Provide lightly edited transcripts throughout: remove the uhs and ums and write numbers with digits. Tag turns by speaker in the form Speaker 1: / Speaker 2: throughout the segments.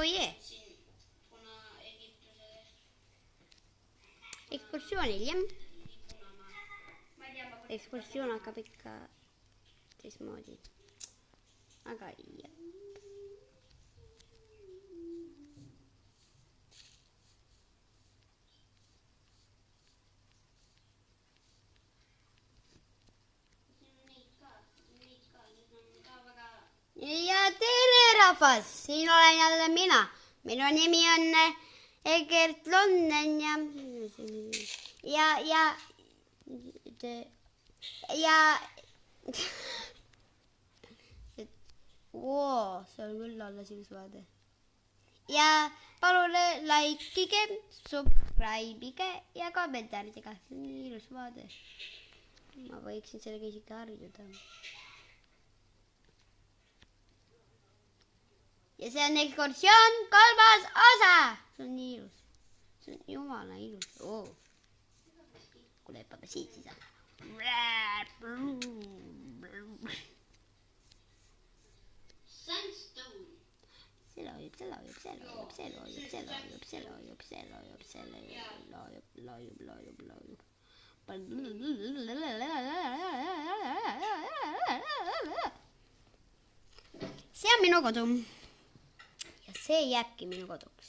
Speaker 1: Jee. Ekskursioonil jah. Ekskursioon hakkab ikka teistmoodi. Aga jah. Ja tere rahvas, siin olen jälle mina. Minu nimi on Egert Lonnen ja see on küll alles üks vaade. Ja palun likeige, subscribe'ige ja kommentaaridega. See on nii ilus vaade. Ma võiksin sellega isegi harjuda. Ja see on ekskursioon 3. osa. See on nii ilus. See on jumala ilus. Kuule, hüppame siit siis. Sandstone. See loojub. See on minu kodu. Ja see jääbki minu koduks.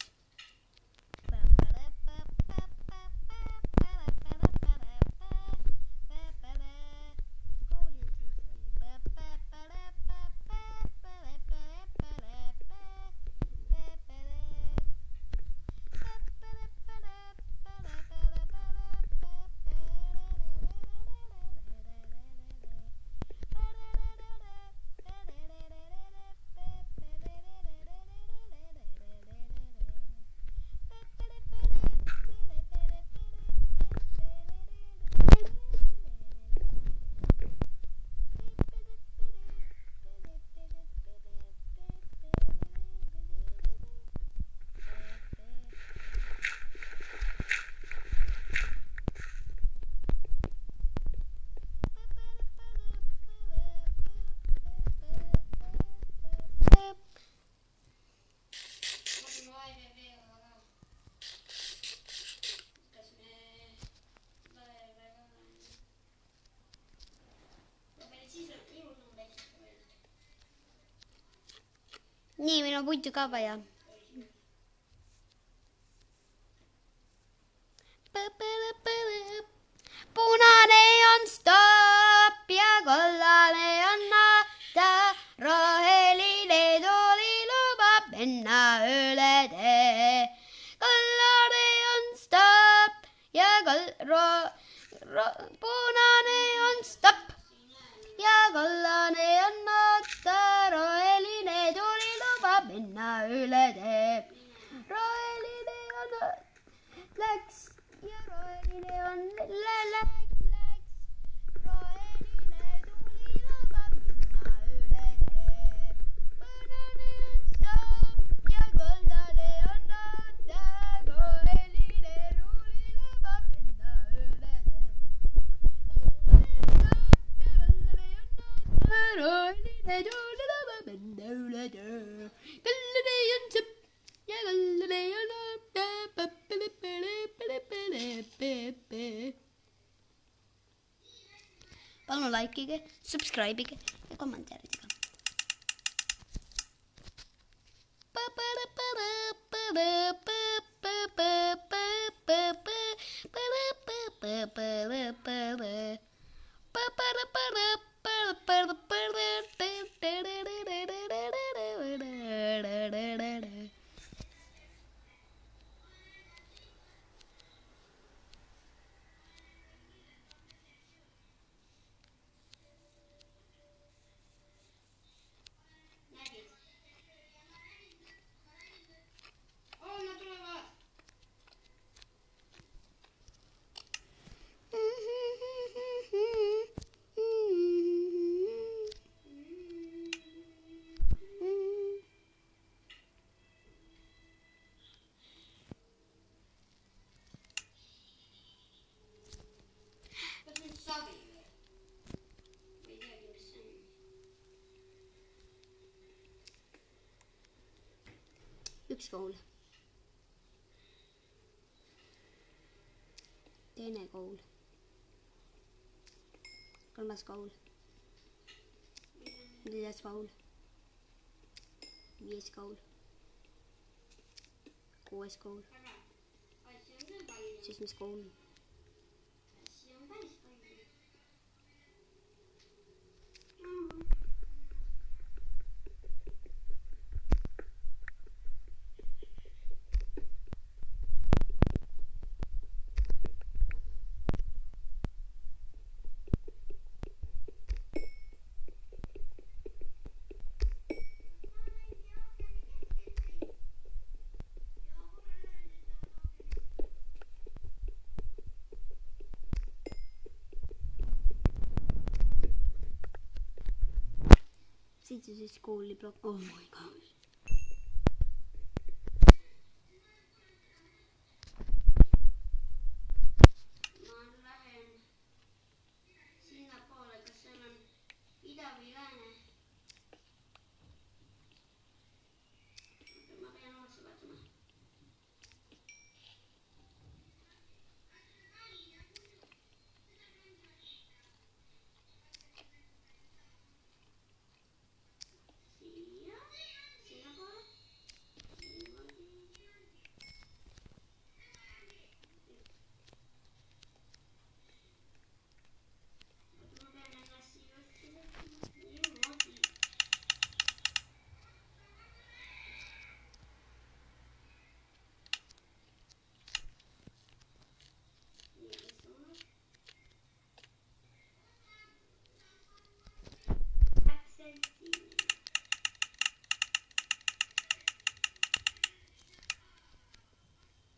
Speaker 1: Nii, meil on puitu ka vaja. Punane on stopp ja kollane on nata. Roheline tuli lubab minna üle tee. Kollane on stopp ja punane on stopp ja kollane on nata. Roheline tuli minna üle tee. Roheline on läks ja roheline on läks. Roheline tuli lubab minna üle tee. Punane on stopp ja kollane on nata. Roheline tuli lubab minna üle tee. Roheline tuli lubab minna üle tee. Palun likeige, subscribe'ige ja kommentaaridega. üks kool. Teine kool. Kolmas kool. Neljas kool. Viies kool. Kuues kool. Seitsmes kool. Seitses kooli blokk. Oh my gosh. Ma lähen sinna poole, kas seal on ida või lääne? Ma pean otsa vaatama.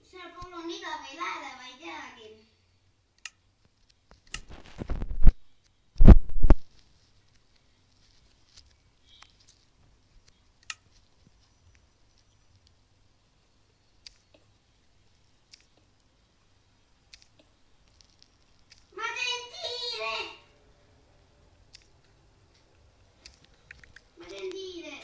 Speaker 1: Seal pool on ida või lääne, ma ei teagi. Ma teen tiire.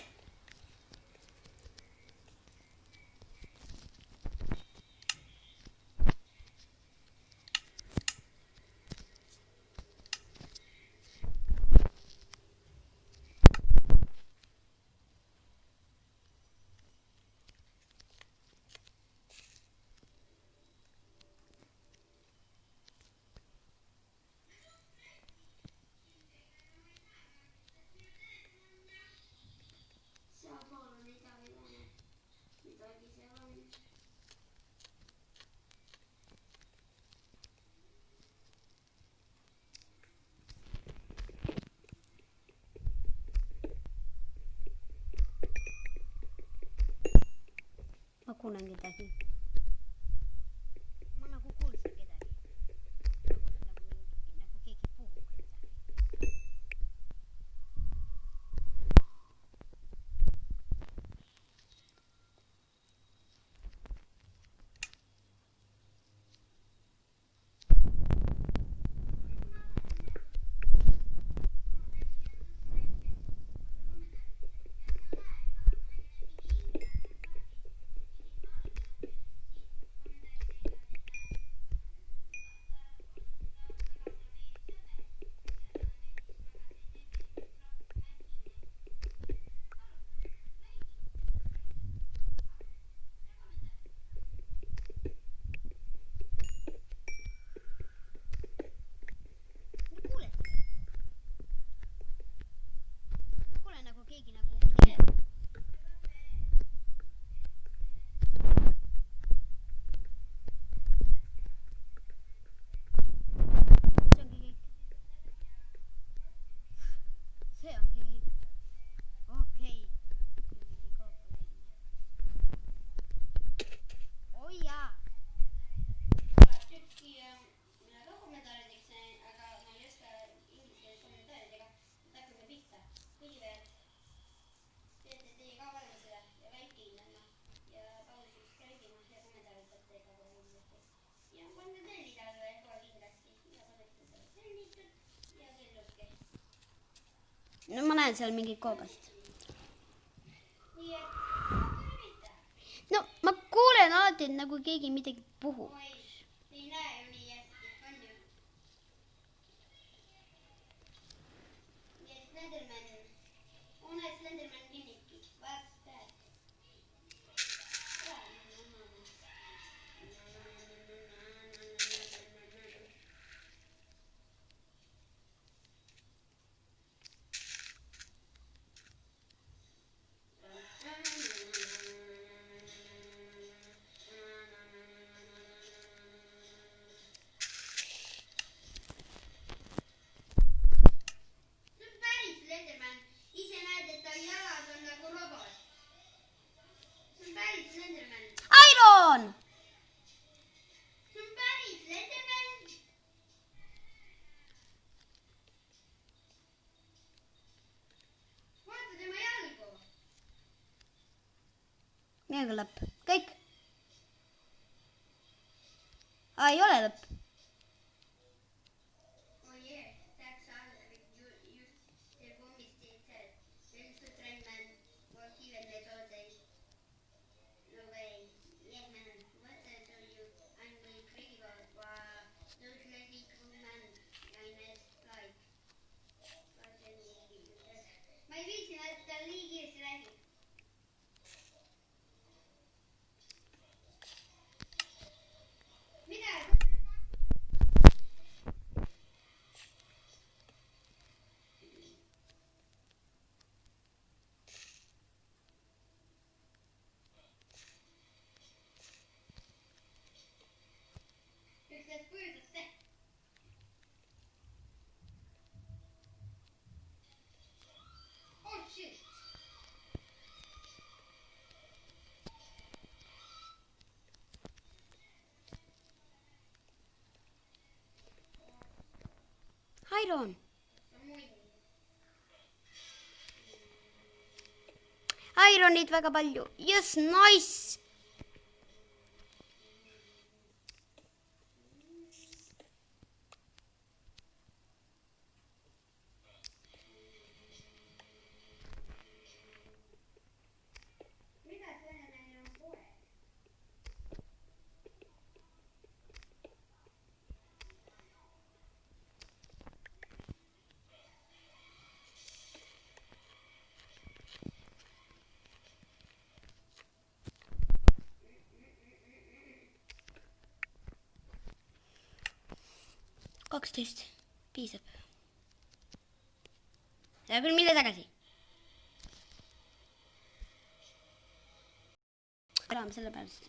Speaker 1: Ma kuulen kedagi. Ma nagu kuulsin kedagi. Nagu keegi puhub midagi. No ma näen seal mingit koobast. No ma kuulen alati, et nagu keegi midagi puhub.
Speaker 2: Ei näe ju nii hästi, on ju? Nii et Slenderman, one Slenderman kinnibki, vajaks tähed. Slenderman, ise näed, et tal jalad on nagu robot. See on päris Slenderman.
Speaker 1: Iron!
Speaker 2: See on päris Slenderman. Vaata tema jalgu.
Speaker 1: Millega lõpp? Kõik? Ei ole lõpp.
Speaker 2: Oh yeah, that's all of it. You the vomit said. Then Superman was even the all day. No way. Yeah, man. What the tell you? I'm incredible. Wow. Those lady cool man. I met like. Ma ei viitsi näidata nii kiiresti räägib. Mida? Üksteist kujutate? Oh shit!
Speaker 1: Iron! Ironit väga palju. Yes, nice!
Speaker 2: Mida Slendermanil on poeg?
Speaker 1: Kaksteist. Piisab. Ja küll mille tagasi. Elame selle pärast.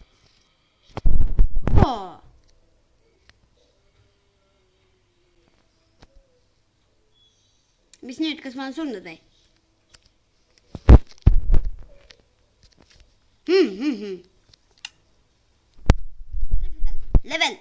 Speaker 1: Mis nüüd, kas ma olen surnud või? Level.